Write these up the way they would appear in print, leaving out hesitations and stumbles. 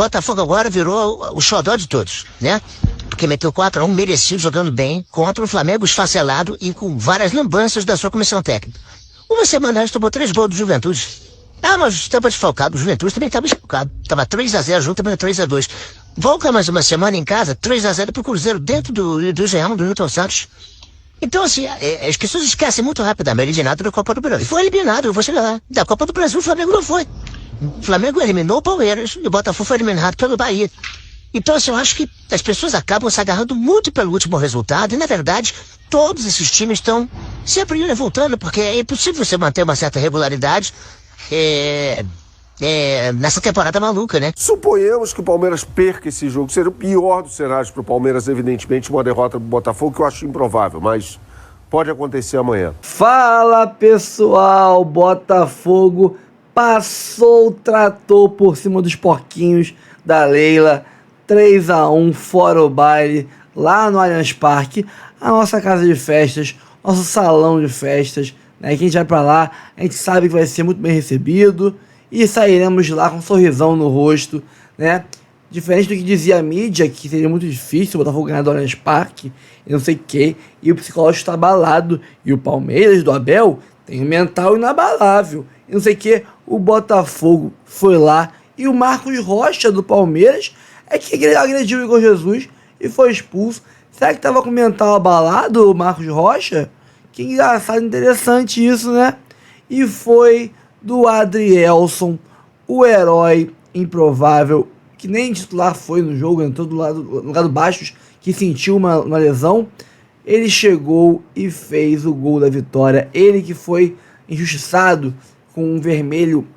Botafogo agora virou o xodó de todos, né? Porque meteu 4-1, merecido, jogando bem, contra o Flamengo esfacelado e com várias lambanças da sua comissão técnica. Uma semana antes tomou 3 gols do Juventude. Ah, mas estava desfalcado, o Juventude também estava desfalcado. Estava 3-0 junto, também 3-2. Volta mais uma semana em casa, 3-0 pro Cruzeiro dentro do Engenhão, do Newton Santos. Então, assim, as pessoas esquecem muito rapidamente eliminado da Copa do Brasil. E foi eliminado, eu vou chegar lá. Da Copa do Brasil, o Flamengo não foi. O Flamengo eliminou o Palmeiras e o Botafogo foi eliminado pelo Bahia. Então, assim, eu acho que as pessoas acabam se agarrando muito pelo último resultado e, na verdade, todos esses times estão sempre indo e voltando, porque é impossível você manter uma certa regularidade nessa temporada maluca, né? Suponhamos que o Palmeiras perca esse jogo. Seria o pior dos cenários para o Palmeiras, evidentemente, uma derrota para o Botafogo, que eu acho improvável, mas pode acontecer amanhã. Fala, pessoal! Botafogo passou o trator por cima dos porquinhos da Leila. 3-1, fora o baile, lá no Allianz Parque, a nossa casa de festas, nosso salão de festas, né? Quem vai pra lá, a gente sabe que vai ser muito bem recebido e sairemos de lá com um sorrisão no rosto, né? Diferente do que dizia a mídia, que seria muito difícil o Botafogo ganhar do Allianz Parque, e não sei o que, e o psicológico está abalado, e o Palmeiras do Abel tem um mental inabalável, e não sei o que, o Botafogo foi lá, e o Marcos Rocha do Palmeiras é que agrediu o Igor Jesus e foi expulso. Será que tava com o mental abalado o Marcos Rocha? Que engraçado, interessante isso, né? E foi do Adrielson, o herói improvável, que nem titular foi no jogo, entrou no lugar do Bastos, que sentiu uma lesão. Ele chegou e fez o gol da vitória. Ele que foi injustiçado com um vermelho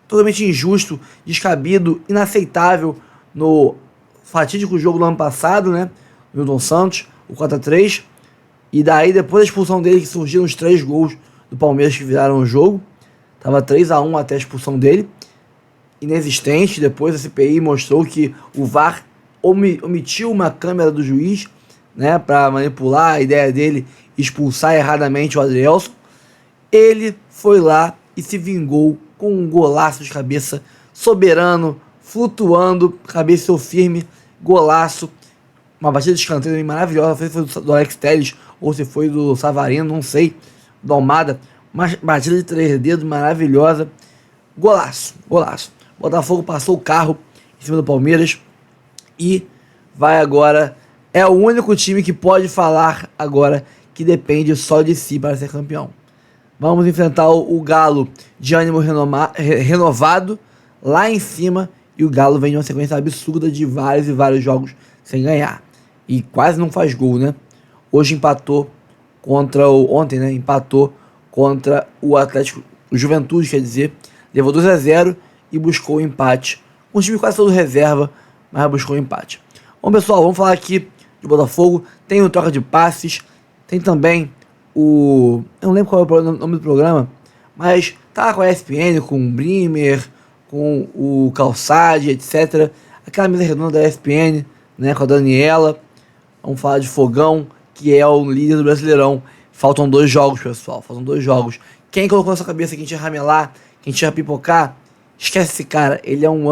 totalmente injusto, descabido, inaceitável no fatídico jogo do ano passado, né? Newton Santos, o 4-3. E daí, depois da expulsão dele, que surgiram os 3 gols do Palmeiras que viraram o jogo. Tava 3-1 até a expulsão dele. Inexistente. Depois a CPI mostrou que o VAR omitiu uma câmera do juiz, né? Para manipular a ideia dele expulsar erradamente o Adrielson. Ele foi lá e se vingou com um golaço de cabeça soberano, flutuando, cabeça firme, golaço, uma batida de escanteio maravilhosa, não sei se foi do Alex Telles ou se foi do Savarino, não sei, do Almada, uma batida de 3 dedos maravilhosa, golaço. Botafogo passou o carro em cima do Palmeiras e vai agora, é o único time que pode falar agora que depende só de si para ser campeão. Vamos enfrentar o Galo de ânimo renovado lá em cima. E o Galo vem de uma sequência absurda de vários e vários jogos sem ganhar. E quase não faz gol, né? Hoje empatou contra ontem, né? Empatou contra o Atlético, o Juventude, quer dizer. Levou 2-0 e buscou o empate. Um time quase todo reserva, mas buscou o empate. Bom, pessoal, vamos falar aqui de Botafogo. Tem o troca de passes. Tem também eu não lembro qual é o nome do programa, mas tá com a ESPN, com o Brimer, com o Calçade, etc. Aquela mesa redonda da ESPN, né, com a Daniela. Vamos falar de Fogão, que é o líder do Brasileirão. Faltam 2 jogos, pessoal. Faltam 2 jogos. Quem colocou na sua cabeça que a gente ia ramelar, que a gente ia pipocar, esquece esse cara. Ele é um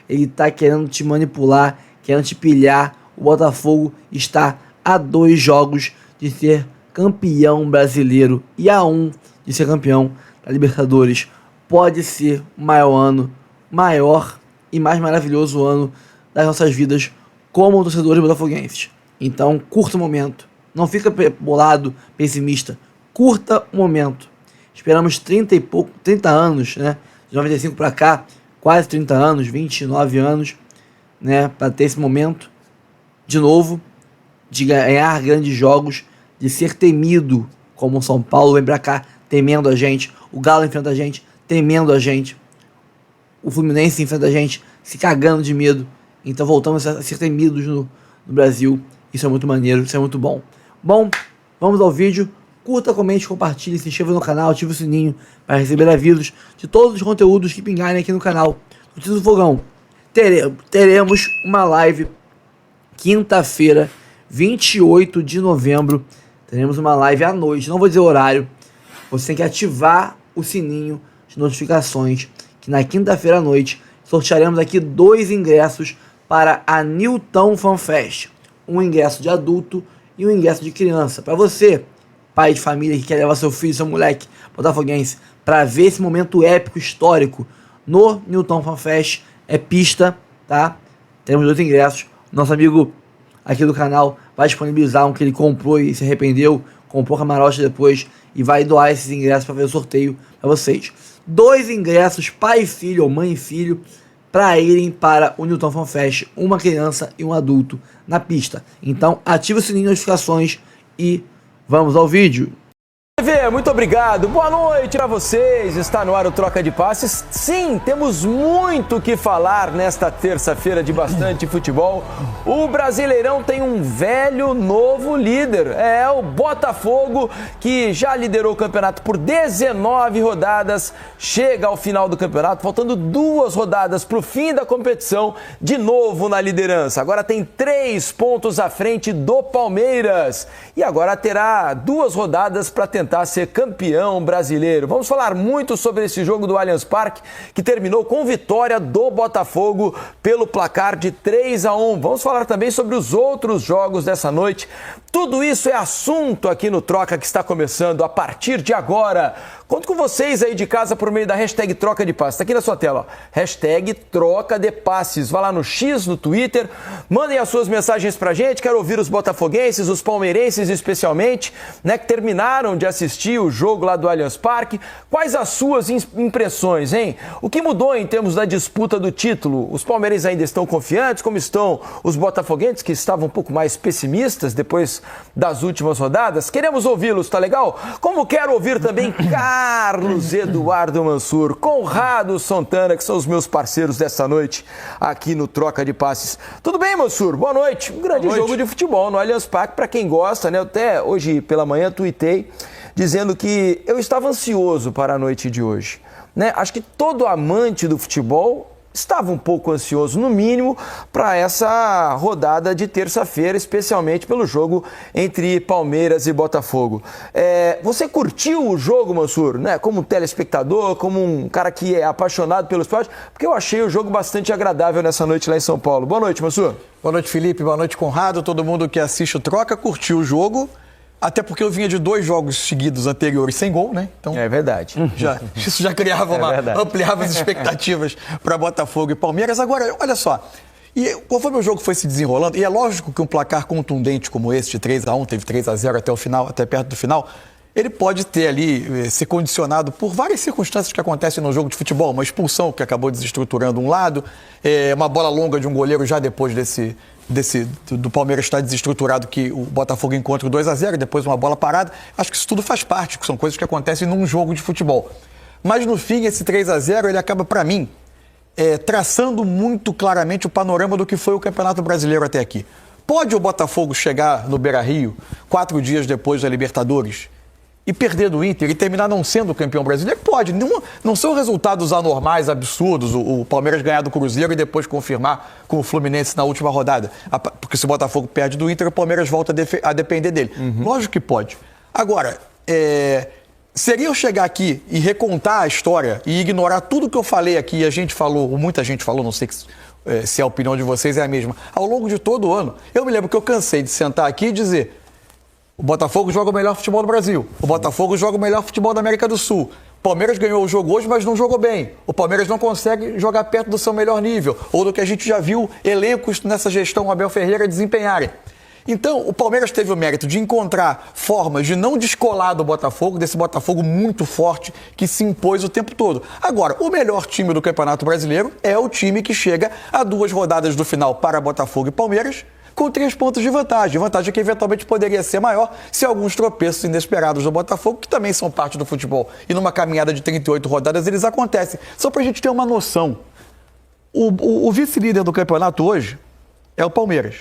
ele tá querendo te manipular, querendo te pilhar. O Botafogo está a 2 jogos de ser campeão brasileiro e a 1 de ser campeão da Libertadores. Pode ser o maior e mais maravilhoso ano das nossas vidas como torcedores botafoguenses. Então, curta o momento. Não fica bolado, pessimista. Curta o momento. Esperamos 30 anos, né? De 95 para cá, quase 30 anos, 29 anos, né? Para ter esse momento de novo, de ganhar grandes jogos, de ser temido, como o São Paulo vem pra cá temendo a gente, o Galo enfrenta a gente temendo a gente, o Fluminense enfrenta a gente se cagando de medo. Então voltamos a ser temidos no Brasil. Isso é muito maneiro, isso é muito bom. Bom, vamos ao vídeo. Curta, comente, compartilhe, se inscreva no canal, ative o sininho para receber avisos de todos os conteúdos que pingarem aqui no canal. Notícias do Fogão. Teremos uma live quinta-feira, 28 de novembro. Teremos uma live à noite, não vou dizer o horário. Você tem que ativar o sininho de notificações, que na quinta-feira à noite sortearemos aqui 2 ingressos para a Newton Fan Fest. Um ingresso de adulto e um ingresso de criança. Para você, pai de família que quer levar seu filho, seu moleque botafoguense, para ver esse momento épico, histórico no Newton Fan Fest, é pista, tá? Temos 2 ingressos. Nosso amigo aqui do canal vai disponibilizar um que ele comprou e se arrependeu, comprou camarote depois e vai doar esses ingressos para fazer o sorteio para vocês. 2 ingressos, pai e filho ou mãe e filho, para irem para o Newton Fan Fest, uma criança e um adulto na pista. Então ative o sininho de notificações e vamos ao vídeo. Muito obrigado, boa noite a vocês, está no ar o Troca de Passes. Sim, temos muito o que falar nesta terça-feira de bastante futebol. O Brasileirão tem um velho novo líder, é o Botafogo, que já liderou o campeonato por 19 rodadas, chega ao final do campeonato, faltando 2 rodadas para o fim da competição, de novo na liderança. Agora tem 3 pontos à frente do Palmeiras e agora terá 2 rodadas para tentar ser campeão brasileiro. Vamos falar muito sobre esse jogo do Allianz Parque, que terminou com vitória do Botafogo pelo placar de 3-1. Vamos falar também sobre os outros jogos dessa noite. Tudo isso é assunto aqui no Troca, que está começando a partir de agora. Conto com vocês aí de casa por meio da hashtag Troca de Passes. Está aqui na sua tela, ó. Hashtag Troca de Passes. Vá lá no X, no Twitter, mandem as suas mensagens pra gente. Quero ouvir os botafoguenses, os palmeirenses especialmente, né, que terminaram de assistir o jogo lá do Allianz Parque. Quais as suas impressões, hein? O que mudou em termos da disputa do título? Os palmeirenses ainda estão confiantes? Como estão os botafoguenses, que estavam um pouco mais pessimistas depois das últimas rodadas? Queremos ouvi-los, tá legal? Como quero ouvir também Carlos Eduardo Mansur, Conrado Santana, que são os meus parceiros dessa noite aqui no Troca de Passes. Tudo bem, Mansur? Boa noite. Um grande jogo de futebol no Allianz Parque, para quem gosta, né? Eu até hoje pela manhã tuitei dizendo que eu estava ansioso para a noite de hoje, né? Acho que todo amante do futebol estava um pouco ansioso, no mínimo, para essa rodada de terça-feira, especialmente pelo jogo entre Palmeiras e Botafogo. Você curtiu o jogo, Mansur, né? Como telespectador, como um cara que é apaixonado pelo esporte? Porque eu achei o jogo bastante agradável nessa noite lá em São Paulo. Boa noite, Mansur. Boa noite, Felipe. Boa noite, Conrado. Todo mundo que assiste o Troca curtiu o jogo. Até porque eu vinha de 2 jogos seguidos anteriores sem gol, né? Então, é verdade. Isso já criava ampliava as expectativas para Botafogo e Palmeiras. Agora, olha só, e conforme o jogo foi se desenrolando, e é lógico que um placar contundente como esse, de 3-1, teve 3-0 até o final, até perto do final, ele pode ter ali, ser condicionado por várias circunstâncias que acontecem no jogo de futebol. Uma expulsão que acabou desestruturando um lado, uma bola longa de um goleiro já depois do Palmeiras estar desestruturado, que o Botafogo encontra o 2-0, depois uma bola parada. Acho que isso tudo faz parte, que são coisas que acontecem num jogo de futebol. Mas no fim, esse 3-0, ele acaba, para mim, traçando muito claramente o panorama do que foi o Campeonato Brasileiro até aqui. Pode o Botafogo chegar no Beira-Rio, 4 dias depois da Libertadores, e perder do Inter e terminar não sendo campeão brasileiro? Pode. Não são resultados anormais, absurdos, o Palmeiras ganhar do Cruzeiro e depois confirmar com o Fluminense na última rodada. Porque se o Botafogo perde do Inter, o Palmeiras volta a depender dele. Lógico que pode. Agora, seria eu chegar aqui e recontar a história e ignorar tudo que eu falei aqui, e a gente falou, muita gente falou, não sei se a opinião de vocês é a mesma, ao longo de todo o ano. Eu me lembro que eu cansei de sentar aqui e dizer: o Botafogo joga o melhor futebol do Brasil. O Botafogo joga o melhor futebol da América do Sul. O Palmeiras ganhou o jogo hoje, mas não jogou bem. O Palmeiras não consegue jogar perto do seu melhor nível, ou do que a gente já viu elencos nessa gestão Abel Ferreira desempenharem. Então, o Palmeiras teve o mérito de encontrar formas de não descolar do Botafogo, desse Botafogo muito forte que se impôs o tempo todo. Agora, o melhor time do Campeonato Brasileiro é o time que chega a 2 rodadas do final para Botafogo e Palmeiras, com 3 pontos de vantagem. Vantagem que eventualmente poderia ser maior se alguns tropeços inesperados do Botafogo, que também são parte do futebol, e numa caminhada de 38 rodadas eles acontecem. Só pra gente ter uma noção, o vice-líder do campeonato hoje é o Palmeiras.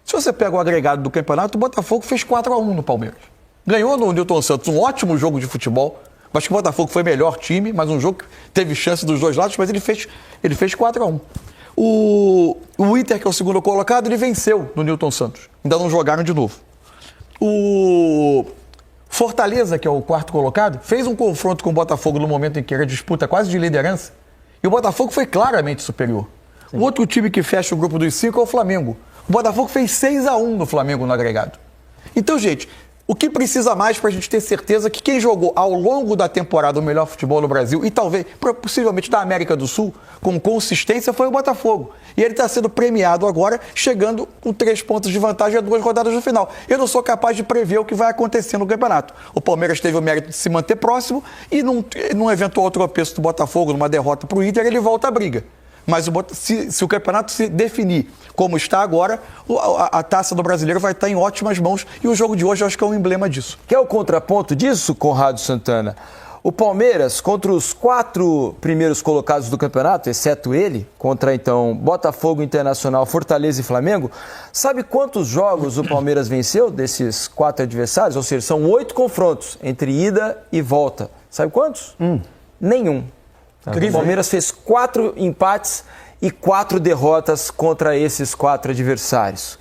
Se você pega o agregado do campeonato, o Botafogo fez 4-1 no Palmeiras. Ganhou no Newton Santos, um ótimo jogo de futebol. Acho que o Botafogo foi melhor time, mas um jogo que teve chance dos dois lados, mas ele fez 4-1. O Inter, que é o segundo colocado, ele venceu no Newton Santos. Ainda não jogaram de novo. O Fortaleza, que é o quarto colocado, fez um confronto com o Botafogo no momento em que era disputa quase de liderança E o Botafogo foi claramente superior. O outro time que fecha o grupo dos 5 é o Flamengo. O Botafogo fez 6-1 no Flamengo no agregado. Então, gente, o que precisa mais para a gente ter certeza que quem jogou ao longo da temporada o melhor futebol no Brasil e talvez, possivelmente da América do Sul, com consistência, foi o Botafogo. E ele está sendo premiado agora, chegando com 3 pontos de vantagem a 2 rodadas no final. Eu não sou capaz de prever o que vai acontecer no campeonato. O Palmeiras teve o mérito de se manter próximo e num eventual tropeço do Botafogo, numa derrota para o Inter, ele volta à briga. Mas se o campeonato se definir como está agora, a taça do Brasileiro vai estar em ótimas mãos e o jogo de hoje eu acho que é um emblema disso. Quer o contraponto disso, Conrado Santana? O Palmeiras, contra os 4 primeiros colocados do campeonato, exceto ele, contra então Botafogo, Internacional, Fortaleza e Flamengo, sabe quantos jogos o Palmeiras venceu desses 4 adversários? Ou seja, são 8 confrontos entre ida e volta. Sabe quantos? Nenhum. O Palmeiras fez 4 empates e 4 derrotas contra esses 4 adversários.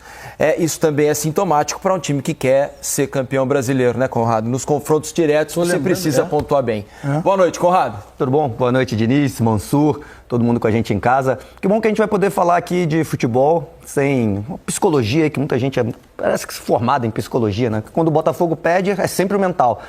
Isso também é sintomático para um time que quer ser campeão brasileiro, né, Conrado? Nos confrontos diretos você precisa pontuar bem. Boa noite, Conrado. Tudo bom? Boa noite, Diniz, Mansur, todo mundo com a gente em casa. Que bom que a gente vai poder falar aqui de futebol sem psicologia, que muita gente parece que é formada em psicologia, né? Quando o Botafogo pede, é sempre o mental.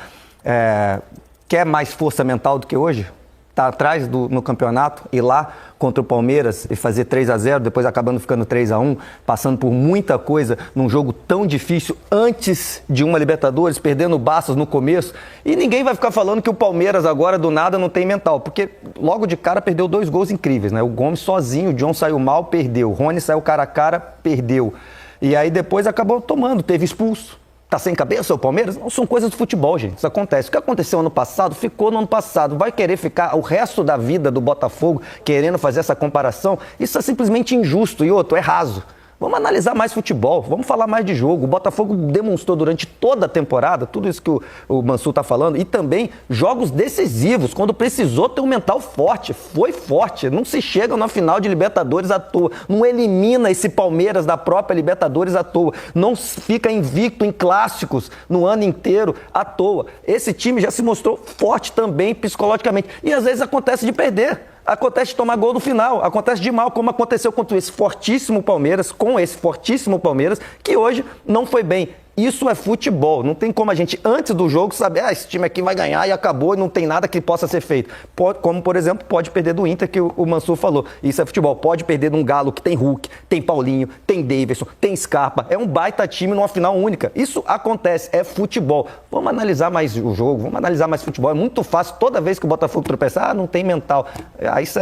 Quer mais força mental do que hoje? Tá atrás no campeonato, ir lá contra o Palmeiras e fazer 3-0, depois acabando ficando 3-1, passando por muita coisa num jogo tão difícil antes de uma Libertadores, perdendo Bastos no começo, e ninguém vai ficar falando que o Palmeiras agora do nada não tem mental, porque logo de cara perdeu 2 gols incríveis, né? O Gomes sozinho, o John saiu mal, perdeu, o Rony saiu cara a cara, perdeu, e aí depois acabou tomando, teve expulso. Tá sem cabeça o Palmeiras? Não, são coisas do futebol, gente. Isso acontece. O que aconteceu ano passado, ficou no ano passado. Vai querer ficar o resto da vida do Botafogo querendo fazer essa comparação? Isso é simplesmente injusto. E outro, é raso. Vamos analisar mais futebol, vamos falar mais de jogo. O Botafogo demonstrou durante toda a temporada, tudo isso que o Mansur está falando, e também jogos decisivos, quando precisou ter um mental forte, foi forte. Não se chega na final de Libertadores à toa, não elimina esse Palmeiras da própria Libertadores à toa, não fica invicto em clássicos no ano inteiro à toa. Esse time já se mostrou forte também psicologicamente, e às vezes acontece de perder. Acontece de tomar gol no final, acontece de mal, como aconteceu contra esse fortíssimo Palmeiras, que hoje não foi bem. Isso é futebol, não tem como a gente, antes do jogo, saber, esse time aqui vai ganhar e acabou, e não tem nada que possa ser feito. Como, por exemplo, pode perder do Inter, que o Mansur falou. Isso é futebol. Pode perder de um Galo que tem Hulk, tem Paulinho, tem Davidson, tem Scarpa. É um baita time numa final única. Isso acontece, é futebol. Vamos analisar mais o jogo, vamos analisar mais futebol. É muito fácil, toda vez que o Botafogo tropeçar, não tem mental. Isso,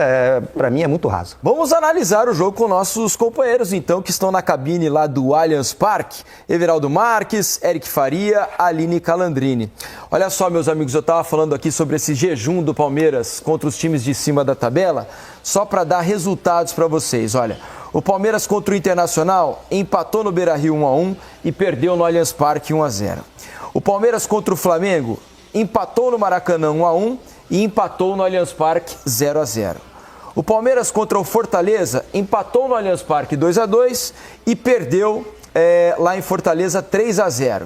pra mim, é muito raso. Vamos analisar o jogo com nossos companheiros, então, que estão na cabine lá do Allianz Parque. Everaldo Marques, Eric Faria, Aline Calandrini. Olha só, meus amigos, eu estava falando aqui sobre esse jejum do Palmeiras contra os times de cima da tabela, só para dar resultados para vocês. Olha, o Palmeiras contra o Internacional empatou no Beira-Rio 1-1 e perdeu no Allianz Parque 1-0. O Palmeiras contra o Flamengo empatou no Maracanã 1-1 e empatou no Allianz Parque 0-0. O Palmeiras contra o Fortaleza empatou no Allianz Parque 2-2 e perdeu lá em Fortaleza 3-0.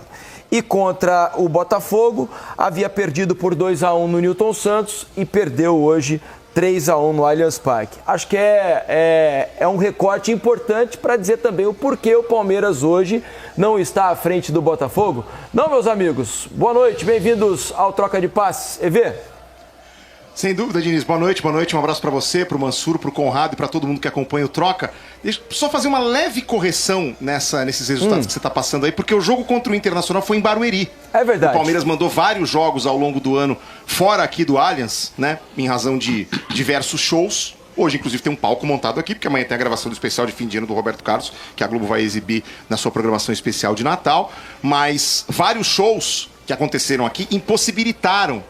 E contra o Botafogo, havia perdido por 2-1 no Newton Santos e perdeu hoje 3-1 no Allianz Parque. Acho que é um recorte importante para dizer também o porquê o Palmeiras hoje não está à frente do Botafogo. Não, meus amigos, boa noite, bem-vindos ao Troca de Passes. EV? Sem dúvida, Diniz. Boa noite. Um abraço para você, para o Mansur, para o Conrado e para todo mundo que acompanha o Troca. Deixa eu só fazer uma leve correção nesses resultados que você está passando aí, porque o jogo contra o Internacional foi em Barueri. É verdade. O Palmeiras mandou vários jogos ao longo do ano fora aqui do Allianz, né? Em razão de diversos shows. Hoje, inclusive, tem um palco montado aqui, porque amanhã tem a gravação do especial de fim de ano do Roberto Carlos, que a Globo vai exibir na sua programação especial de Natal. Mas vários shows que aconteceram aqui impossibilitaram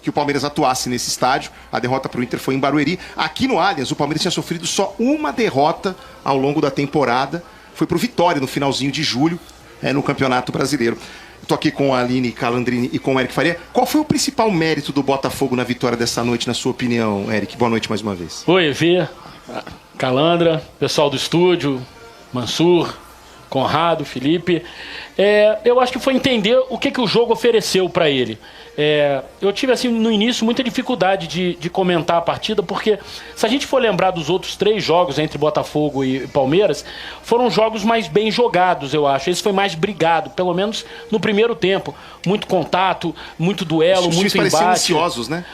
que o Palmeiras atuasse nesse estádio. A derrota para o Inter foi em Barueri. Aqui no Allianz, o Palmeiras tinha sofrido só uma derrota ao longo da temporada. Foi para o Vitória no finalzinho de julho, no Campeonato Brasileiro. Estou aqui com a Aline Calandrini e com o Eric Faria. Qual foi o principal mérito do Botafogo na vitória dessa noite, na sua opinião, Eric? Boa noite mais uma vez. Oi, Evê, Calandra, pessoal do estúdio, Mansur, Conrado, Felipe. Eu acho que foi entender o que o jogo ofereceu para ele. Eu tive, assim, no início, muita dificuldade de comentar a partida, porque se a gente for lembrar dos outros 3 jogos entre Botafogo e Palmeiras, foram jogos mais bem jogados, eu acho. Esse foi mais brigado, pelo menos no primeiro tempo. Muito contato, muito duelo, Os muito pareciam embate. ansiosos, né?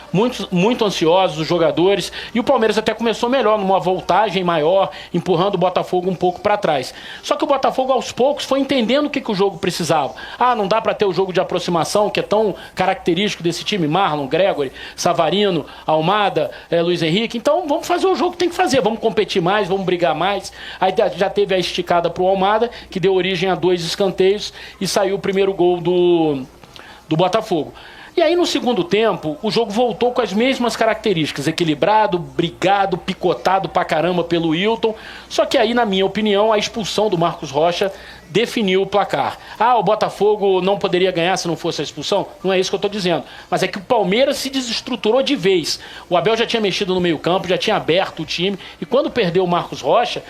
Muito ansiosos os jogadores. E o Palmeiras até começou melhor, numa voltagem maior, empurrando o Botafogo um pouco para trás. Só que o Botafogo, aos poucos, foi entendendo o que o jogo precisava. Não dá para ter o jogo de aproximação, que é tão característico desse time, Marlon, Gregory, Savarino, Almada, Luiz Henrique. Então vamos fazer o jogo que tem que fazer, vamos competir mais, vamos brigar mais. Aí já teve a esticada pro Almada, que deu origem a 2 escanteios e saiu o primeiro gol do Botafogo. E aí no segundo tempo, o jogo voltou com as mesmas características, equilibrado, brigado, picotado pra caramba pelo Wilton. Só que aí, na minha opinião, a expulsão do Marcos Rocha definiu o placar. O Botafogo não poderia ganhar se não fosse a expulsão? Não é isso que eu estou dizendo. Mas é que o Palmeiras se desestruturou de vez. O Abel já tinha mexido no meio-campo, já tinha aberto o time. E quando perdeu o Marcos Rocha,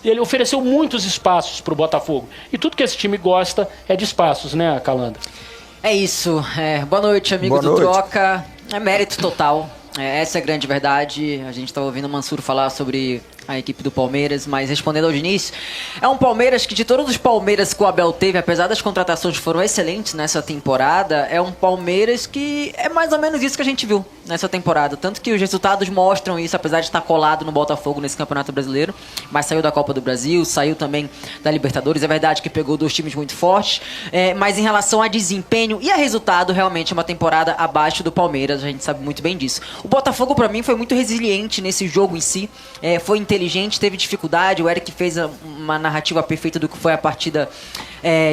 ele ofereceu muitos espaços para o Botafogo. E tudo que esse time gosta é de espaços, né, Calanda? É isso. Boa noite, amigo do Troca. É mérito total. Essa é a grande verdade. A gente estava ouvindo o Mansur falar sobre a equipe do Palmeiras, mas respondendo ao Diniz, é um Palmeiras que, de todos os Palmeiras que o Abel teve, apesar das contratações que foram excelentes nessa temporada, é um Palmeiras que é mais ou menos isso que a gente viu nessa temporada, tanto que os resultados mostram isso, apesar de estar colado no Botafogo nesse Campeonato Brasileiro, mas saiu da Copa do Brasil, saiu também da Libertadores, é verdade que pegou 2 times muito fortes, mas em relação a desempenho e a resultado, realmente é uma temporada abaixo do Palmeiras, a gente sabe muito bem disso. O Botafogo, pra mim, foi muito resiliente nesse jogo em si, foi inteligente, teve dificuldade, o Eric fez uma narrativa perfeita do que foi a partida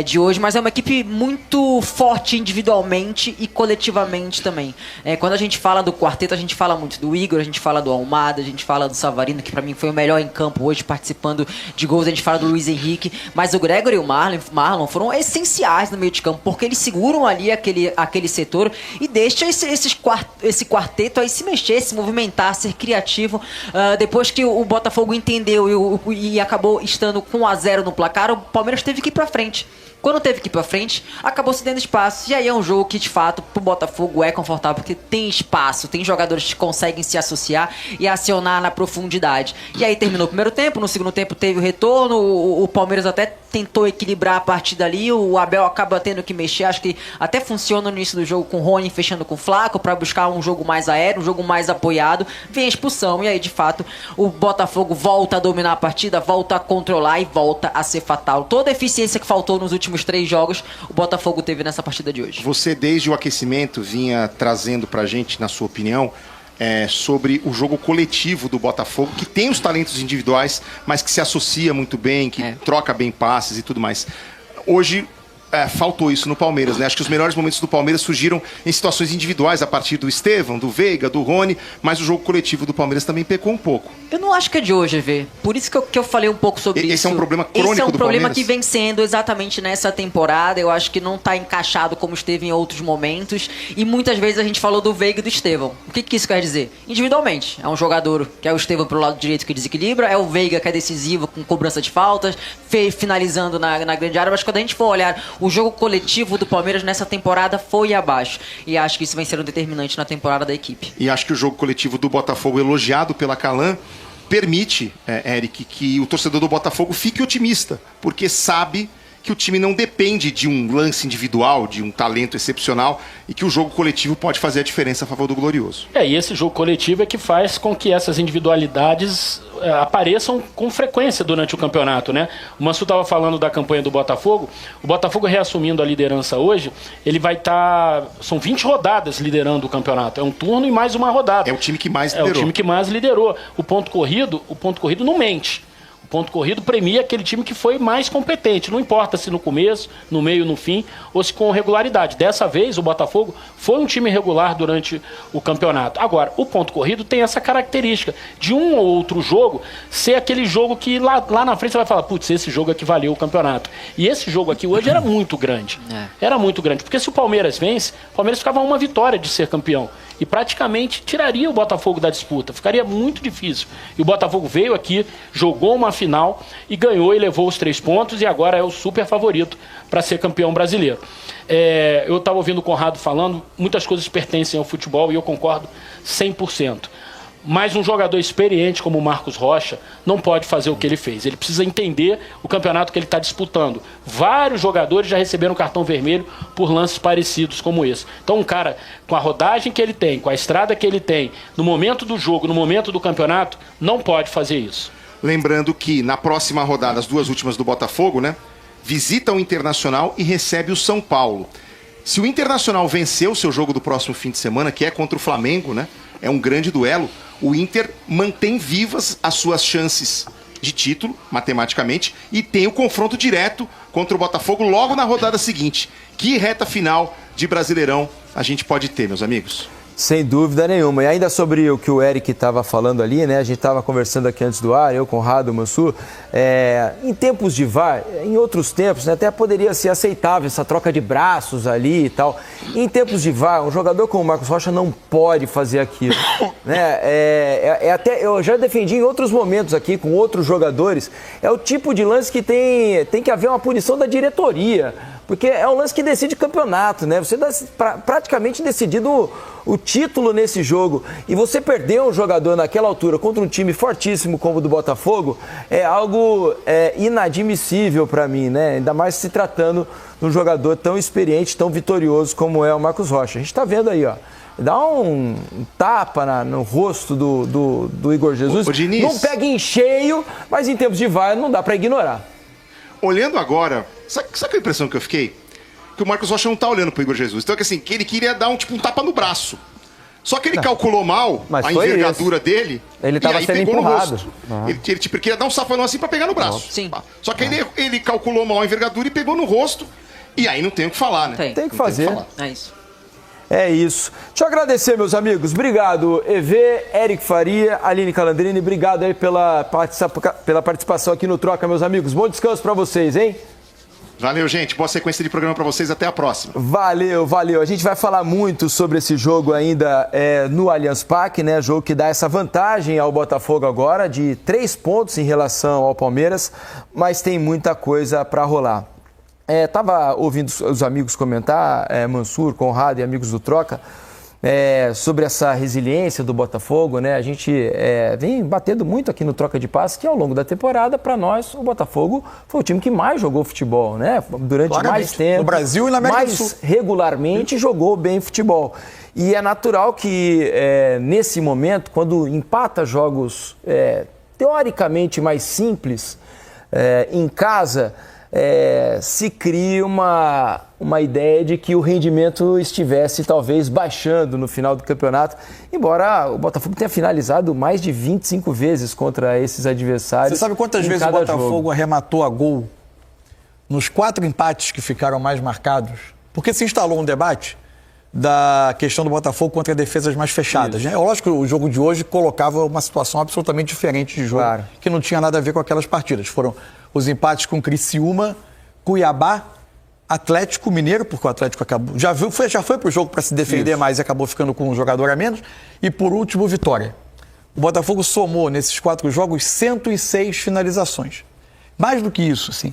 de hoje, mas é uma equipe muito forte individualmente e coletivamente também. Quando a gente fala do quarteto, a gente fala muito do Igor, a gente fala do Almada, a gente fala do Savarino, que pra mim foi o melhor em campo hoje, participando de gols, a gente fala do Luiz Henrique, mas o Gregory e o Marlon foram essenciais no meio de campo, porque eles seguram ali aquele setor e deixam esse quarteto aí se mexer, se movimentar, ser criativo. Depois que o Botafogo entendeu e acabou estando com 1-0 no placar, o Palmeiras teve que ir pra frente. Quando teve que ir pra frente, acabou se dando espaço. E aí é um jogo que, de fato, pro Botafogo é confortável, porque tem espaço, tem jogadores que conseguem se associar e acionar na profundidade. E aí terminou o primeiro tempo, no segundo tempo teve o retorno, o Palmeiras até tentou equilibrar a partida ali, o Abel acaba tendo que mexer, acho que até funciona no início do jogo com o Rony fechando com o Flaco, pra buscar um jogo mais aéreo, um jogo mais apoiado, vem a expulsão, e aí, de fato, o Botafogo volta a dominar a partida, volta a controlar e volta a ser fatal. Toda a eficiência que faltou nos últimos 3 jogos, o Botafogo teve nessa partida de hoje. Você, desde o aquecimento, vinha trazendo pra gente, na sua opinião, sobre o jogo coletivo do Botafogo, que tem os talentos individuais, mas que se associa muito bem, que troca bem passes e tudo mais. Hoje faltou isso no Palmeiras, né? Acho que os melhores momentos do Palmeiras surgiram em situações individuais, a partir do Estevão, do Veiga, do Rony, mas o jogo coletivo do Palmeiras também pecou um pouco. Eu não acho que é de hoje, Vê. Por isso que eu falei um pouco sobre isso. Esse é um problema crônico do Palmeiras. Esse é um problema que vem sendo exatamente nessa temporada. Eu acho que não está encaixado como esteve em outros momentos. E muitas vezes a gente falou do Veiga e do Estevão. O que isso quer dizer? Individualmente. É um jogador que é o Estevão pro lado direito que desequilibra, é o Veiga que é decisivo com cobrança de faltas, finalizando na grande área. Mas quando a gente for olhar o jogo coletivo do Palmeiras nessa temporada foi abaixo. E acho que isso vai ser um determinante na temporada da equipe. E acho que o jogo coletivo do Botafogo, elogiado pela Calan, permite, Eric, que o torcedor do Botafogo fique otimista, porque sabe que o time não depende de um lance individual, de um talento excepcional, e que o jogo coletivo pode fazer a diferença a favor do Glorioso. E esse jogo coletivo é que faz com que essas individualidades apareçam com frequência durante o campeonato, né? O Mansu estava falando da campanha do Botafogo. O Botafogo reassumindo a liderança hoje, ele vai estar... São 20 rodadas liderando o campeonato. É um turno e mais uma rodada. É o time que mais liderou. É o time que mais liderou. O ponto corrido não mente. O ponto corrido premia aquele time que foi mais competente. Não importa se no começo, no meio, no fim, ou se com regularidade. Dessa vez, o Botafogo foi um time regular durante o campeonato. Agora, o ponto corrido tem essa característica de um ou outro jogo ser aquele jogo que lá na frente você vai falar, putz, esse jogo aqui valeu o campeonato. E esse jogo aqui hoje era muito grande. Era muito grande. Porque se o Palmeiras vence, o Palmeiras ficava a uma vitória de ser campeão. e praticamente tiraria o Botafogo da disputa. Ficaria muito difícil. E o Botafogo veio aqui, jogou uma final e ganhou e levou os 3 pontos e agora é o super favorito para ser campeão brasileiro. Eu estava ouvindo o Conrado falando, muitas coisas pertencem ao futebol e eu concordo 100%. Mas um jogador experiente como o Marcos Rocha não pode fazer o que ele fez. Ele precisa entender o campeonato que ele está disputando. Vários jogadores já receberam cartão vermelho por lances parecidos como esse. Então um cara com a rodagem que ele tem, com a estrada que ele tem, no momento do jogo, no momento do campeonato, não pode fazer isso. Lembrando que na próxima rodada, as 2 últimas do Botafogo, né? Visita o Internacional e recebe o São Paulo. Se o Internacional vencer o seu jogo do próximo fim de semana, que é contra o Flamengo, né? É um grande duelo. O Inter mantém vivas as suas chances de título, matematicamente, e tem o confronto direto contra o Botafogo logo na rodada seguinte. Que reta final de Brasileirão a gente pode ter, meus amigos? Sem dúvida nenhuma. E ainda sobre o que o Eric estava falando ali, né? A gente estava conversando aqui antes do ar, eu, Conrado, o Mansur. Em tempos de VAR, em outros tempos, né, até poderia ser aceitável essa troca de braços ali e tal. Em tempos de VAR, um jogador como o Marcos Rocha não pode fazer aquilo. Né? Até, eu já defendi em outros momentos aqui com outros jogadores. É o tipo de lance que tem que haver uma punição da diretoria. Porque é um lance que decide campeonato, né? Você dá praticamente decidido o título nesse jogo. E você perder um jogador naquela altura contra um time fortíssimo como o do Botafogo é algo inadmissível para mim, né? Ainda mais se tratando de um jogador tão experiente, tão vitorioso como é o Marcos Rocha. A gente está vendo aí, ó. Dá um tapa no rosto do Igor Jesus. Diniz, não pega em cheio, mas em tempos de VAR não dá para ignorar. Olhando agora, sabe a impressão que eu fiquei? Que o Marcos Rocha não tá olhando pro Igor Jesus. Então, que ele queria dar um tapa no braço. Só que ele calculou mal a envergadura dele. Ele tava sendo empurrado. Ele queria dar um safanão assim pra pegar no braço. Sim. Só que ele calculou mal a envergadura e pegou no rosto. E aí não tem o que falar, né? Tem que fazer. É isso. É isso. Deixa eu agradecer, meus amigos. Obrigado, EV, Eric Faria, Aline Calandrini. Obrigado aí pela participação aqui no Troca, meus amigos. Bom descanso pra vocês, hein? Valeu, gente. Boa sequência de programa pra vocês. Até a próxima. Valeu. A gente vai falar muito sobre esse jogo ainda no Allianz Parque, né? Jogo que dá essa vantagem ao Botafogo agora de 3 pontos em relação ao Palmeiras, mas tem muita coisa pra rolar. Tava ouvindo os amigos comentar, Mansur, Conrado e amigos do Troca, sobre essa resiliência do Botafogo, né? A gente vem batendo muito aqui no Troca de Passes que ao longo da temporada, para nós, o Botafogo foi o time que mais jogou futebol, né? Durante mais tempo. No Brasil e na América do Sul. Mais regularmente jogou bem futebol. E é natural que, nesse momento, quando empata jogos teoricamente mais simples em casa, se cria uma ideia de que o rendimento estivesse talvez baixando no final do campeonato, embora o Botafogo tenha finalizado mais de 25 vezes contra esses adversários. Você sabe quantas vezes o Botafogo arrematou a gol nos 4 empates que ficaram mais marcados? Porque se instalou um debate da questão do Botafogo contra defesas mais fechadas. Né? É lógico que o jogo de hoje colocava uma situação absolutamente diferente de jogo, claro, que não tinha nada a ver com aquelas partidas. Foram os empates com Criciúma, Cuiabá, Atlético Mineiro, porque o Atlético acabou, já foi para o jogo para se defender mais e acabou ficando com um jogador a menos, e por último, Vitória. O Botafogo somou nesses 4 jogos 106 finalizações. Mais do que isso, assim.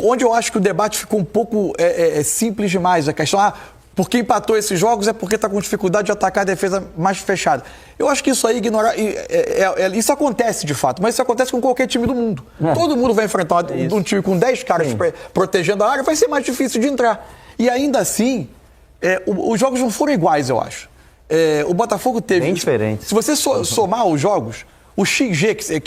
Onde eu acho que o debate ficou um pouco simples demais, a questão, porque empatou esses jogos é porque está com dificuldade de atacar a defesa mais fechada. Eu acho que isso aí isso acontece de fato, mas isso acontece com qualquer time do mundo. Todo mundo vai enfrentar um time com 10 caras protegendo a área, vai ser mais difícil de entrar. E ainda assim, os jogos não foram iguais, eu acho. O Botafogo teve... Bem diferente. Se você somar os jogos, o XG,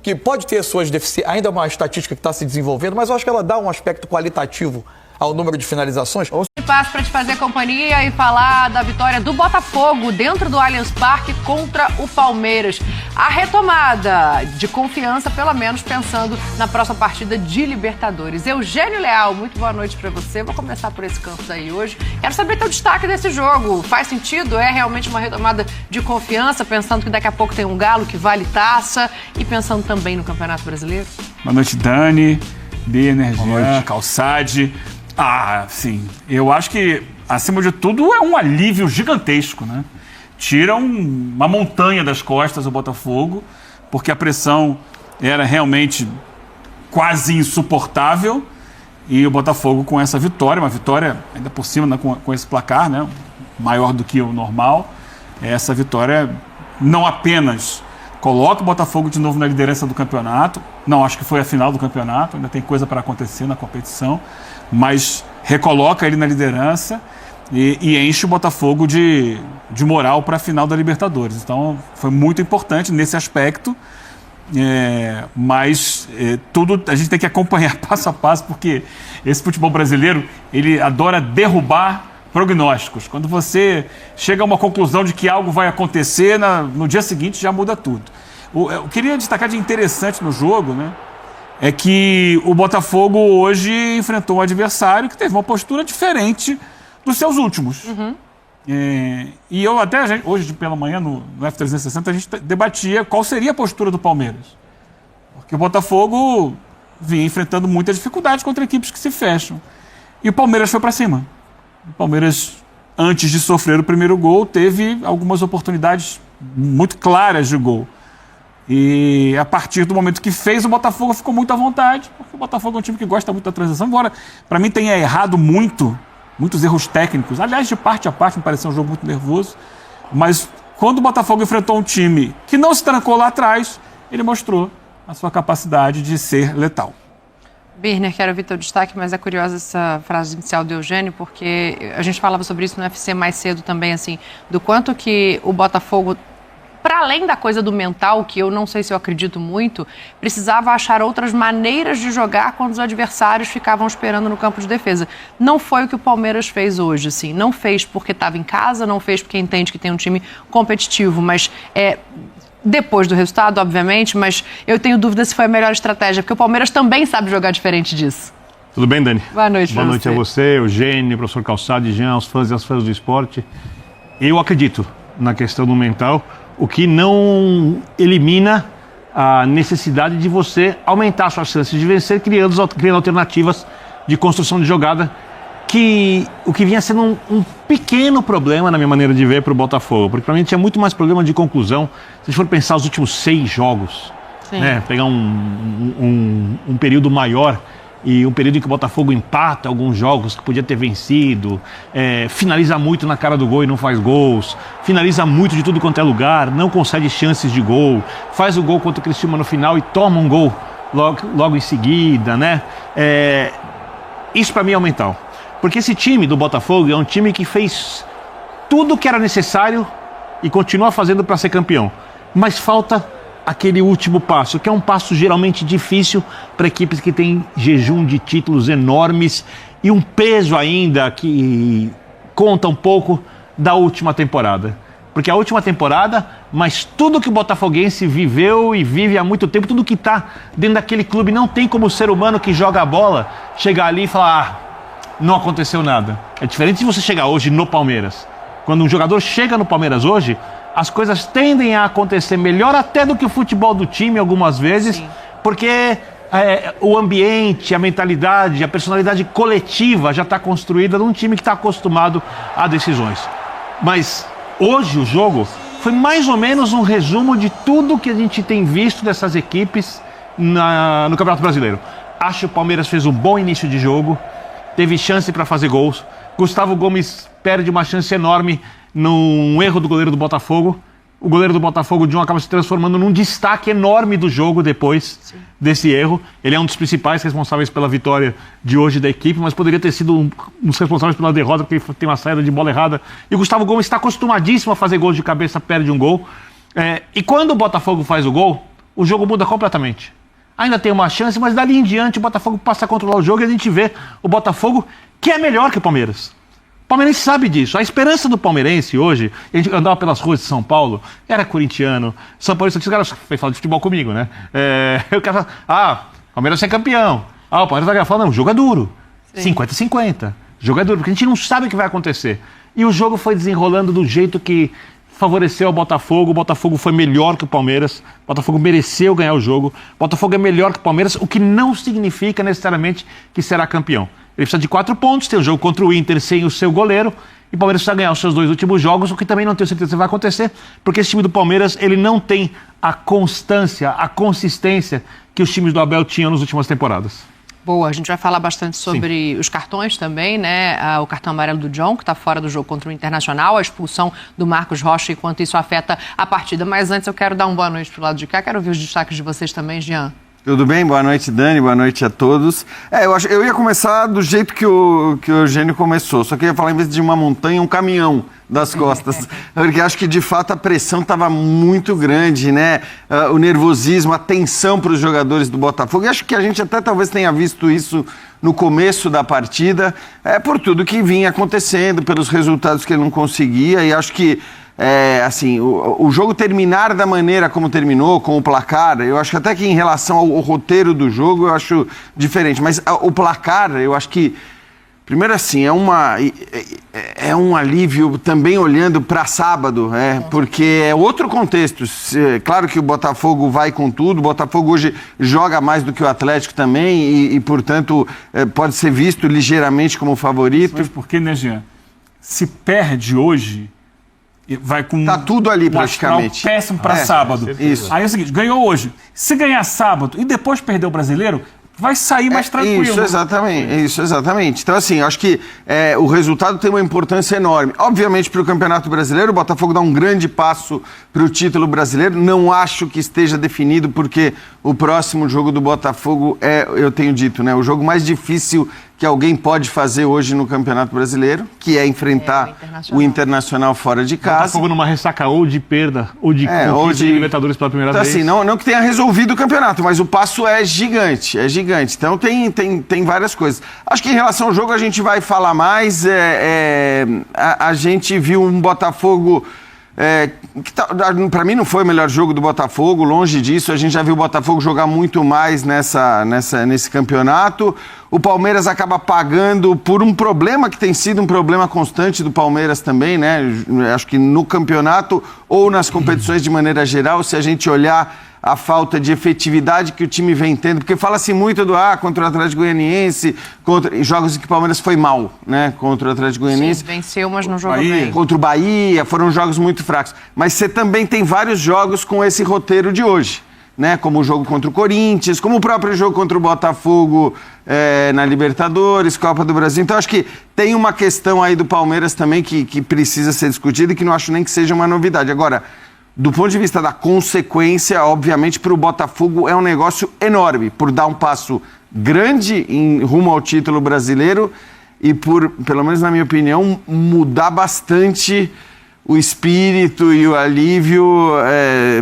que pode ter suas deficiências, ainda é uma estatística que está se desenvolvendo, mas eu acho que ela dá um aspecto qualitativo ao número de finalizações. Passo para te fazer companhia e falar da vitória do Botafogo dentro do Allianz Parque contra o Palmeiras. A retomada de confiança, pelo menos pensando na próxima partida de Libertadores. Eugênio Leal, muito boa noite para você. Vou começar por esse campo daí hoje. Quero saber teu destaque desse jogo. Faz sentido? É realmente uma retomada de confiança, pensando que daqui a pouco tem um Galo que vale taça e pensando também no Campeonato Brasileiro? Boa noite, Dani, Birner, Jean, Calçade. Sim. Eu acho que acima de tudo, é um alívio gigantesco, né? Tira uma montanha das costas o Botafogo, porque a pressão era realmente quase insuportável, e o Botafogo com essa vitória, uma vitória ainda por cima, né, com esse placar, né, maior do que o normal, essa vitória não apenas coloca o Botafogo de novo na liderança do campeonato, não acho que foi a final do campeonato, ainda tem coisa para acontecer na competição, mas recoloca ele na liderança e enche o Botafogo de moral para a final da Libertadores. Então foi muito importante nesse aspecto, mas tudo a gente tem que acompanhar passo a passo, porque esse futebol brasileiro, ele adora derrubar prognósticos. Quando você chega a uma conclusão de que algo vai acontecer, no dia seguinte já muda tudo. Eu queria destacar de interessante no jogo, né, é que o Botafogo hoje enfrentou um adversário que teve uma postura diferente dos seus últimos. E eu até, hoje pela manhã, no F360, a gente debatia qual seria a postura do Palmeiras. Porque o Botafogo vinha enfrentando muita dificuldade contra equipes que se fecham. E o Palmeiras foi para cima. O Palmeiras, antes de sofrer o primeiro gol, teve algumas oportunidades muito claras de gol. E a partir do momento que fez, o Botafogo ficou muito à vontade, porque o Botafogo é um time que gosta muito da transição, embora para mim tenha errado muitos erros técnicos. Aliás, de parte a parte, me pareceu um jogo muito nervoso. Mas quando o Botafogo enfrentou um time que não se trancou lá atrás, ele mostrou a sua capacidade de ser letal. Birner, quero ouvir teu destaque, mas é curiosa essa frase inicial do Eugênio, porque a gente falava sobre isso no UFC mais cedo também, assim, do quanto que o Botafogo, para além da coisa do mental, que eu não sei se eu acredito muito, precisava achar outras maneiras de jogar quando os adversários ficavam esperando no campo de defesa. Não foi o que o Palmeiras fez hoje, assim. Não fez porque estava em casa, não fez porque entende que tem um time competitivo, mas depois do resultado, obviamente, mas eu tenho dúvida se foi a melhor estratégia, porque o Palmeiras também sabe jogar diferente disso. Tudo bem, Dani? Boa noite. Boa noite a você, Eugênio, professor Calçado, Jean, aos fãs e às fãs do esporte. Eu acredito na questão do mental, o que não elimina a necessidade de você aumentar suas chances de vencer, criando alternativas de construção de jogada, que o que vinha sendo um pequeno problema, na minha maneira de ver, para o Botafogo, porque para mim tinha muito mais problema de conclusão. Se a gente for pensar os últimos 6 jogos, né, pegar um período maior, e um período em que o Botafogo empata alguns jogos que podia ter vencido, finaliza muito na cara do gol e não faz gols, finaliza muito de tudo quanto é lugar, não concede chances de gol, faz o gol contra o Criciúma no final e toma um gol logo em seguida, né? Isso para mim é o mental. Porque esse time do Botafogo é um time que fez tudo o que era necessário e continua fazendo para ser campeão. Mas falta aquele último passo, que é um passo geralmente difícil para equipes que têm jejum de títulos enormes e um peso ainda que conta um pouco da última temporada. Porque a última temporada, mas tudo que o botafoguense viveu e vive há muito tempo, tudo que está dentro daquele clube, não tem como o ser humano que joga a bola chegar ali e falar, não aconteceu nada. É diferente de você chegar hoje no Palmeiras. Quando um jogador chega no Palmeiras hoje, as coisas tendem a acontecer melhor até do que o futebol do time algumas vezes, porque o ambiente, a mentalidade, a personalidade coletiva já está construída num time que está acostumado a decisões. Mas hoje o jogo foi mais ou menos um resumo de tudo que a gente tem visto dessas equipes no Campeonato Brasileiro. Acho que o Palmeiras fez um bom início de jogo, teve chance para fazer gols. Gustavo Gomes perde uma chance enorme num erro do goleiro do Botafogo. O goleiro do Botafogo, John, acaba se transformando num destaque enorme do jogo depois desse erro. Ele é um dos principais responsáveis pela vitória de hoje da equipe, mas poderia ter sido um dos responsáveis pela derrota, porque ele tem uma saída de bola errada. E o Gustavo Gomes está acostumadíssimo a fazer gols de cabeça, perde um gol. E quando o Botafogo faz o gol, o jogo muda completamente. Ainda tem uma chance, mas dali em diante o Botafogo passa a controlar o jogo e a gente vê o Botafogo que é melhor que o Palmeiras. O palmeirense sabe disso. A esperança do palmeirense hoje, a gente andava pelas ruas de São Paulo, era corintiano, São Paulo, os caras falam de futebol comigo, né? Eu quero falar, Palmeiras é campeão. O Palmeiras vai falar, não, o jogo é duro. 50-50. Jogo é duro, porque a gente não sabe o que vai acontecer. E o jogo foi desenrolando do jeito que favoreceu o Botafogo foi melhor que o Palmeiras, o Botafogo mereceu ganhar o jogo, o Botafogo é melhor que o Palmeiras, o que não significa necessariamente que será campeão. Ele precisa de 4 pontos, tem o jogo contra o Inter sem o seu goleiro, e o Palmeiras precisa ganhar os seus 2 últimos jogos, o que também não tenho certeza que vai acontecer, porque esse time do Palmeiras, ele não tem a constância, a consistência que os times do Abel tinham nas últimas temporadas. Boa, a gente vai falar bastante sobre os cartões também, né? O cartão amarelo do John, que está fora do jogo contra o Internacional, a expulsão do Marcos Rocha e quanto isso afeta a partida. Mas antes eu quero dar uma boa noite pro lado de cá, quero ouvir os destaques de vocês também, Jean. Tudo bem? Boa noite, Dani. Boa noite a todos. Eu ia começar do jeito que o Eugênio começou. Só que eu ia falar, em vez de uma montanha, um caminhão das costas. Porque acho que, de fato, a pressão estava muito grande, né? O nervosismo, a tensão para os jogadores do Botafogo. E acho que a gente até talvez tenha visto isso no começo da partida, por tudo que vinha acontecendo, pelos resultados que ele não conseguia. E acho que o jogo terminar da maneira como terminou, com o placar, eu acho que até que em relação ao roteiro do jogo, eu acho diferente. Mas o placar, eu acho que, primeiro assim, é um alívio também olhando para sábado, porque é outro contexto. Claro que o Botafogo vai com tudo, o Botafogo hoje joga mais do que o Atlético também e portanto, pode ser visto ligeiramente como favorito. Mas por que, né, Jean? Se perde hoje... vai com tá tudo ali praticamente péssimo para sábado. Isso. Aí é o seguinte, ganhou hoje. Se ganhar sábado e depois perder o Brasileiro, vai sair mais tranquilo. Isso, exatamente. Então, assim, acho que o resultado tem uma importância enorme. Obviamente, para o Campeonato Brasileiro, o Botafogo dá um grande passo para o título brasileiro. Não acho que esteja definido, porque o próximo jogo do Botafogo eu tenho dito, né, o jogo mais difícil que alguém pode fazer hoje no Campeonato Brasileiro, que é enfrentar o Internacional fora de casa. Botafogo numa ressaca ou de perda, ou de conquista de Libertadores pela primeira vez. Assim, não que tenha resolvido o campeonato, mas o passo é gigante, Então tem várias coisas. Acho que em relação ao jogo a gente vai falar mais. A gente viu um Botafogo... para mim não foi o melhor jogo do Botafogo, longe disso. A gente já viu o Botafogo jogar muito mais nesse campeonato. O Palmeiras acaba pagando por um problema que tem sido um problema constante do Palmeiras também, né? Acho que no campeonato ou nas competições de maneira geral, se a gente olhar a falta de efetividade que o time vem tendo, porque fala-se muito contra o Atlético Goianiense, em jogos em que o Palmeiras foi mal, né? Contra o Atlético Goianiense. Sim, venceu, mas não jogou bem. Contra o Bahia, foram jogos muito fracos. Mas você também tem vários jogos com esse roteiro de hoje, né? Como o jogo contra o Corinthians, como o próprio jogo contra o Botafogo na Libertadores, Copa do Brasil. Então, acho que tem uma questão aí do Palmeiras também que precisa ser discutida e que não acho nem que seja uma novidade. Agora, do ponto de vista da consequência, obviamente, para o Botafogo é um negócio enorme, por dar um passo grande rumo ao título brasileiro e por, pelo menos na minha opinião, mudar bastante o espírito e o alívio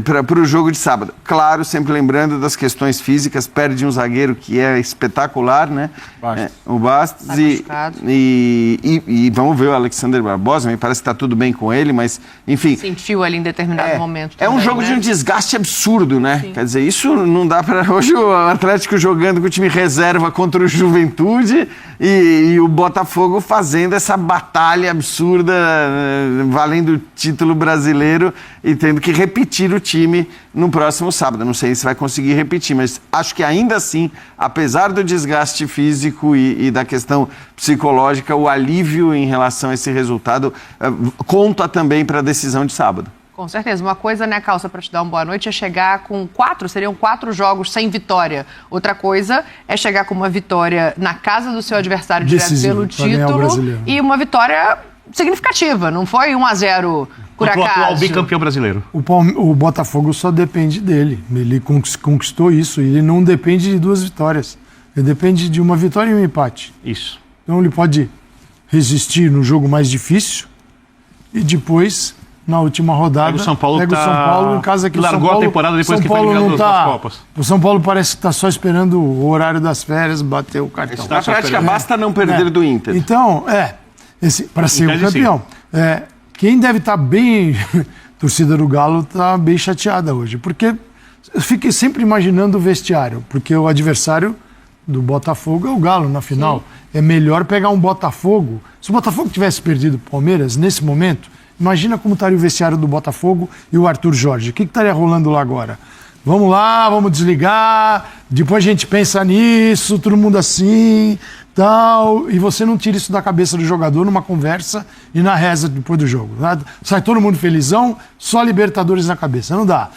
para o jogo de sábado. Claro, sempre lembrando das questões físicas, perde um zagueiro que é espetacular, né? O Bastos. E vamos ver o Alexander Barbosa, me parece que está tudo bem com ele, mas, enfim... Sentiu ali em determinado momento também, um jogo de um desgaste absurdo, né? Sim. Quer dizer, isso não dá para... Hoje o Atlético jogando com o time reserva contra o Juventude e o Botafogo fazendo essa batalha absurda, valendo o título brasileiro e tendo que repetir o time no próximo sábado. Não sei se vai conseguir repetir, mas acho que ainda assim, apesar do desgaste físico e da questão psicológica, o alívio em relação a esse resultado conta também para a decisão de sábado. Com certeza. Uma coisa, né, Calça, para te dar uma boa noite, é chegar com seriam 4 jogos sem vitória. Outra coisa é chegar com uma vitória na casa do seu adversário direto pelo título e uma vitória significativa. Não foi 1-0 por acaso. O atual bicampeão brasileiro. O Botafogo só depende dele. Ele conquistou isso. Ele não depende de 2 vitórias. Ele depende de uma vitória e um empate. Isso. Então ele pode resistir no jogo mais difícil e depois... Na última rodada, pega o São Paulo em casa que largou o São Paulo, a temporada depois que foi eliminado das Copas. O São Paulo parece que está só esperando o horário das férias bater o cartão. Na prática, basta não perder do Inter. Então, para ser o campeão. Quem deve estar bem... torcida do Galo está bem chateada hoje, porque eu fiquei sempre imaginando o vestiário, porque o adversário do Botafogo é o Galo na final. Sim. É melhor pegar um Botafogo. Se o Botafogo tivesse perdido o Palmeiras nesse momento... Imagina como estaria o vestiário do Botafogo e o Arthur Jorge. O que estaria rolando lá agora? vamos lá, vamos desligar, depois a gente pensa nisso, todo mundo assim, tal, e você não tira isso da cabeça do jogador numa conversa e na reza depois do jogo. Né? Sai todo mundo felizão, só Libertadores na cabeça, não dá.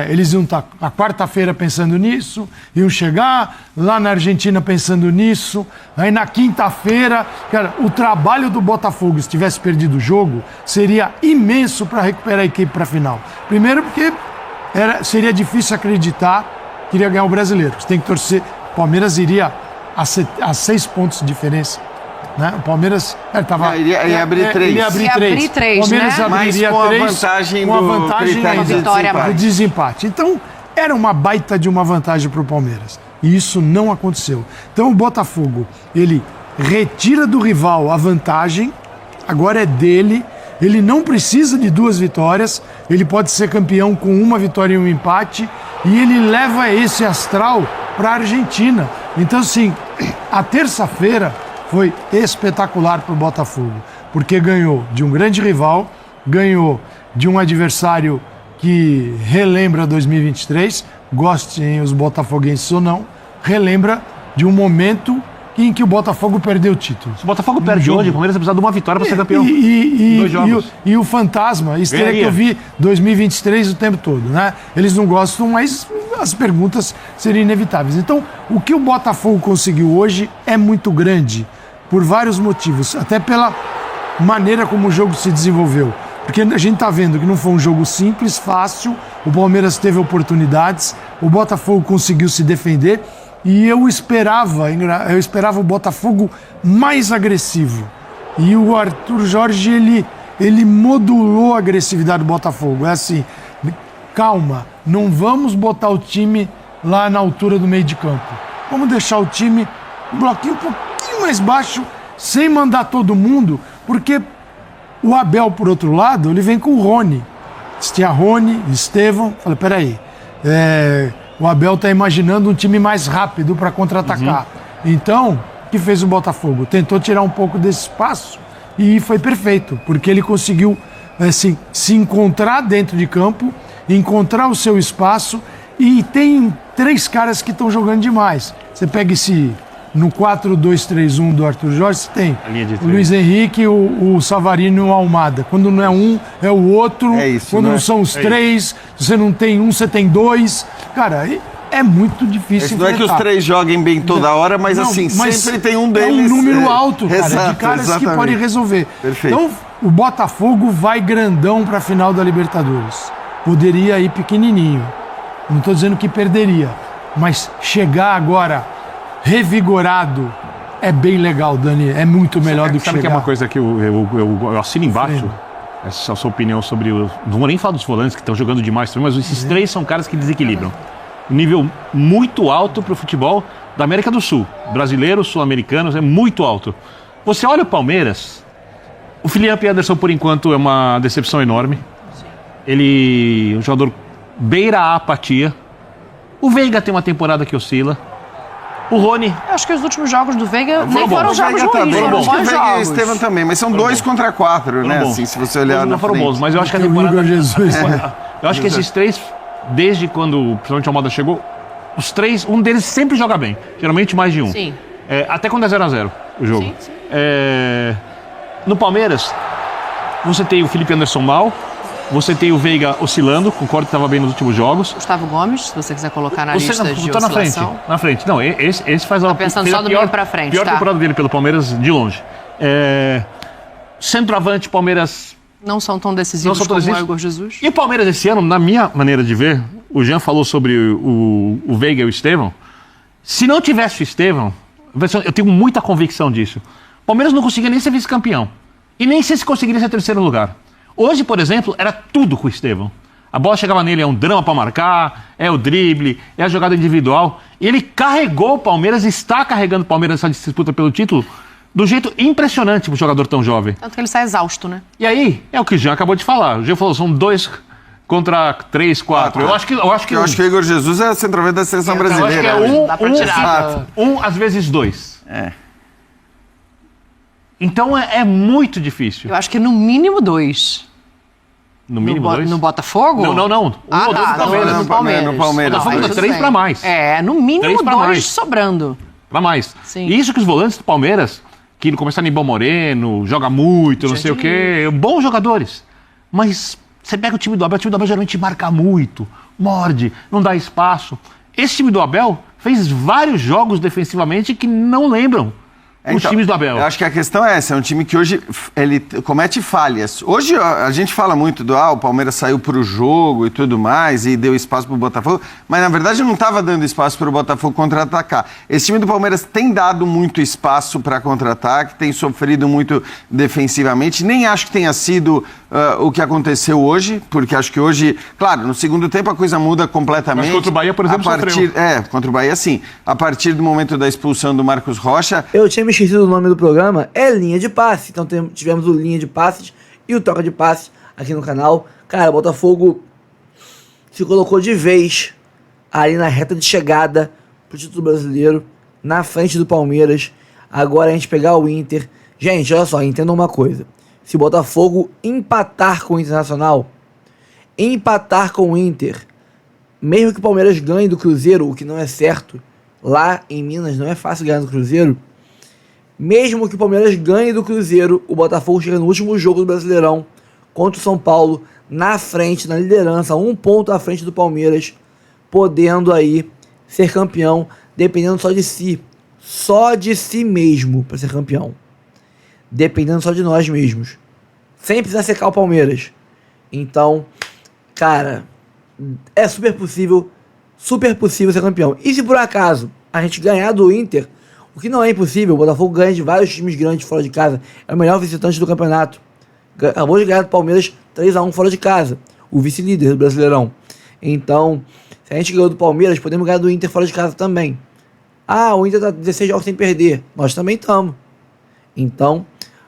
Eles iam estar a quarta-feira pensando nisso, iam chegar lá na Argentina pensando nisso, aí na quinta-feira, cara, o trabalho do Botafogo, se tivesse perdido o jogo, seria imenso para recuperar a equipe para a final. Primeiro porque seria difícil acreditar que iria ganhar o Brasileiro. Você tem que torcer, o Palmeiras iria a 6 pontos de diferença. Né? O Palmeiras ia abrir 3. Ele ia abrir 3. O Palmeiras abriria 3 com a vantagem do desempate. Então, era uma baita de uma vantagem para o Palmeiras. E isso não aconteceu. Então, o Botafogo, ele retira do rival a vantagem, agora é dele. Ele não precisa de 2 vitórias, ele pode ser campeão com 1 vitória e 1 empate, e ele leva esse astral para a Argentina. Então, assim, a terça-feira foi espetacular para o Botafogo, porque ganhou de um grande rival, ganhou de um adversário que relembra 2023, gostem os botafoguenses ou não, relembra de um momento em que o Botafogo perdeu o título. Se o Botafogo perde hoje, o Palmeiras vai precisar de 1 vitória para ser campeão. 2 jogos. E o fantasma, isso teria que eu vi 2023 o tempo todo, né? Eles não gostam, mas as perguntas seriam inevitáveis. Então, o que o Botafogo conseguiu hoje é muito grande, por vários motivos, até pela maneira como o jogo se desenvolveu. Porque a gente está vendo que não foi um jogo simples, fácil, o Palmeiras teve oportunidades, o Botafogo conseguiu se defender, e eu esperava o Botafogo mais agressivo. E o Arthur Jorge, ele modulou a agressividade do Botafogo. É assim, calma, não vamos botar o time lá na altura do meio de campo. Vamos deixar o time um bloquinho um pouquinho mais baixo, sem mandar todo mundo, porque o Abel, por outro lado, ele vem com o Rony. Tinha Rony, Estevão, falei, peraí, o Abel está imaginando um time mais rápido para contra-atacar. Então, o que fez o Botafogo? Tentou tirar um pouco desse espaço e foi perfeito, porque ele conseguiu assim, se encontrar dentro de campo, encontrar o seu espaço, e tem 3 caras que estão jogando demais. Você pega no 4-2-3-1 do Arthur Jorge, você tem o Luiz Henrique, o Savarino e o Almada. Quando não é um, é o outro. Quando não são os 3, se você não tem um, você tem 2. Cara, é muito difícil. Não é que os 3 joguem bem toda hora, mas sempre tem um deles. É um número alto, cara, de caras que podem resolver. Perfeito. Então, o Botafogo vai grandão para a final da Libertadores. Poderia ir pequenininho. Não estou dizendo que perderia, mas chegar agora revigorado é bem legal, Dani. É muito melhor do que chegar. Sabe que é uma coisa que eu assino embaixo? Essa sua opinião sobre Não vou nem falar dos volantes que estão jogando demais também, mas esses 3 são caras que desequilibram. Um nível muito alto para o futebol da América do Sul. Brasileiros, sul-americanos, é muito alto. Você olha o Palmeiras, o Felipe Anderson, por enquanto, é uma decepção enorme. Ele, um jogador beira a apatia. O Veiga tem uma temporada que oscila. O Rony... Eu acho que os últimos jogos do Veiga nem foram jogos ruins, foram bons jogos. O Veiga e o Estevam também, mas são 2-4, né? Assim, se você olhar não foram bons, mas eu acho que a temporada... Eu acho que esses 3, desde quando principalmente o Almada chegou, os 3, um deles sempre joga bem. Geralmente mais de um. Sim. Até quando é 0-0 o jogo. Sim. No Palmeiras, você tem o Felipe Anderson mal, você tem o Veiga oscilando, concordo que estava bem nos últimos jogos. Gustavo Gomes, se você quiser colocar na lista de tá oscilação. Na frente. Não, esse faz Tá pensando só do meio pra frente, pior temporada dele pelo Palmeiras, de longe. Centroavante, Palmeiras... Não são tão decisivos como o Igor Jesus. E o Palmeiras esse ano, na minha maneira de ver, o Jean falou sobre o Veiga e o Estevão. Se não tivesse o Estevão, eu tenho muita convicção disso. O Palmeiras não conseguia nem ser vice-campeão. E nem sei se conseguiria ser 3º lugar. Hoje, por exemplo, era tudo com o Estevão. A bola chegava nele, é um drama para marcar, é o drible, é a jogada individual. E ele carregou o Palmeiras, está carregando o Palmeiras nessa disputa pelo título, do jeito impressionante para um jogador tão jovem. Tanto que ele sai exausto, né? E aí, é o que o Jean acabou de falar. O Jean falou, são 2 contra 3, 4. Eu acho que o Igor Jesus é centroavante da seleção brasileira. Eu acho que é um às vezes 2. Então é muito difícil. Eu acho que no mínimo 2. No mínimo 2. No Botafogo? Não. Um ou dois no Palmeiras. No Palmeiras. No Palmeiras. O Botafogo 3 para mais. No mínimo 2 mais. sobrando. Para mais. Sim. E isso que os volantes do Palmeiras, que não começaram Aníbal Moreno, joga muito, não sei o quê, bons jogadores. Mas você pega o time do Abel geralmente marca muito, morde, não dá espaço. Esse time do Abel fez vários jogos defensivamente que não lembram os times do Abel. Eu acho que a questão é essa, é um time que hoje ele comete falhas. Hoje a gente fala muito do o Palmeiras saiu pro jogo e tudo mais e deu espaço pro Botafogo, mas na verdade não estava dando espaço pro Botafogo contra-atacar. Esse time do Palmeiras tem dado muito espaço para contra-ataque, tem sofrido muito defensivamente, nem acho que tenha sido o que aconteceu hoje, porque acho que hoje, claro, no segundo tempo a coisa muda completamente. Mas contra o Bahia, por exemplo, sofreu. Contra o Bahia sim. A partir do momento da expulsão do Marcos Rocha... Eu tinha me esquecido do nome do programa, é Linha de Passe. Então tivemos o Linha de Passes e o Troca de Passes aqui no canal. Cara, o Botafogo se colocou de vez ali na reta de chegada pro título brasileiro, na frente do Palmeiras. Agora a gente pegar o Inter. Gente, olha só, entendam uma coisa. Se o Botafogo empatar com o Internacional, empatar com o Inter, mesmo que o Palmeiras ganhe do Cruzeiro, o que não é certo, lá em Minas não é fácil ganhar do Cruzeiro, mesmo que o Palmeiras ganhe do Cruzeiro, o Botafogo chega no último jogo do Brasileirão contra o São Paulo, na frente, na liderança, 1 ponto à frente do Palmeiras, podendo aí ser campeão, dependendo só de si mesmo para ser campeão. Dependendo só de nós mesmos. Sem precisar secar o Palmeiras. Então, cara, é super possível ser campeão. E se por acaso a gente ganhar do Inter, o que não é impossível, o Botafogo ganha de vários times grandes fora de casa, é o melhor visitante do campeonato. Acabou de ganhar do Palmeiras 3-1 fora de casa, o vice-líder do Brasileirão. Então, se a gente ganhou do Palmeiras, podemos ganhar do Inter fora de casa também. O Inter tá 16 jogos sem perder, nós também estamos. Então,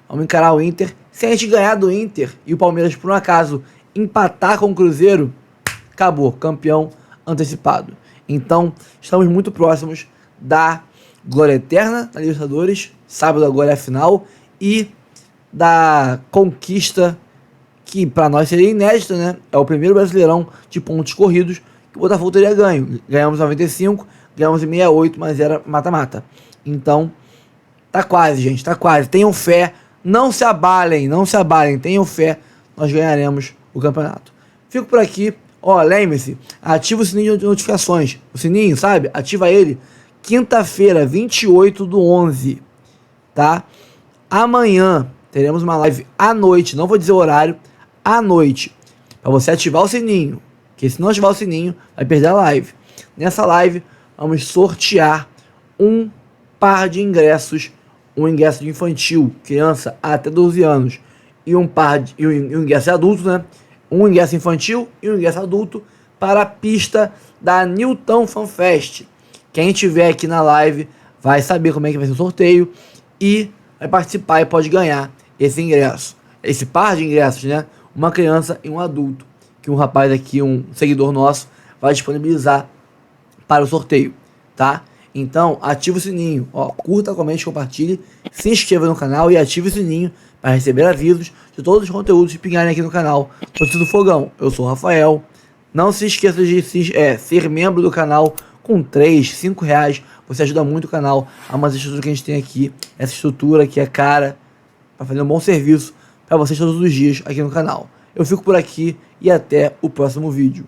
vamos encarar o Inter. Se a gente ganhar do Inter e o Palmeiras, por um acaso, empatar com o Cruzeiro, acabou, campeão antecipado. Então, estamos muito próximos da glória eterna na Libertadores, sábado agora é a final, e da conquista que para nós seria inédita, né? É o primeiro Brasileirão de pontos corridos que o Botafogo teria ganho. Ganhamos em 95, ganhamos em 68, mas era mata-mata. Então, tá quase, gente, tá quase. Tenham fé, não se abalem, tenham fé, nós ganharemos o campeonato. Fico por aqui, lembre-se, ativa o sininho de notificações, o sininho, sabe? Ativa ele, quinta-feira, 28/11, tá? Amanhã teremos uma live à noite, não vou dizer o horário, à noite, para você ativar o sininho, porque se não ativar o sininho, vai perder a live. Nessa live, vamos sortear um par de ingressos, um ingresso de infantil, criança até 12 anos, e um ingresso adulto, né? Um ingresso infantil e um ingresso adulto para a pista da Newton Fan Fest. Quem estiver aqui na live vai saber como é que vai ser o sorteio e vai participar e pode ganhar esse ingresso. Esse par de ingressos, né? Uma criança e um adulto, que um rapaz aqui, um seguidor nosso, vai disponibilizar para o sorteio, tá? Então, ative o sininho, curta, comente, compartilhe, se inscreva no canal e ative o sininho para receber avisos de todos os conteúdos que pingarem aqui no canal. Torcida do Fogão, eu sou o Rafael. Não se esqueça de ser membro do canal com 3, 5 reais. Você ajuda muito o canal a manter a estrutura que a gente tem aqui. Essa estrutura que é cara, para fazer um bom serviço para vocês todos os dias aqui no canal. Eu fico por aqui e até o próximo vídeo.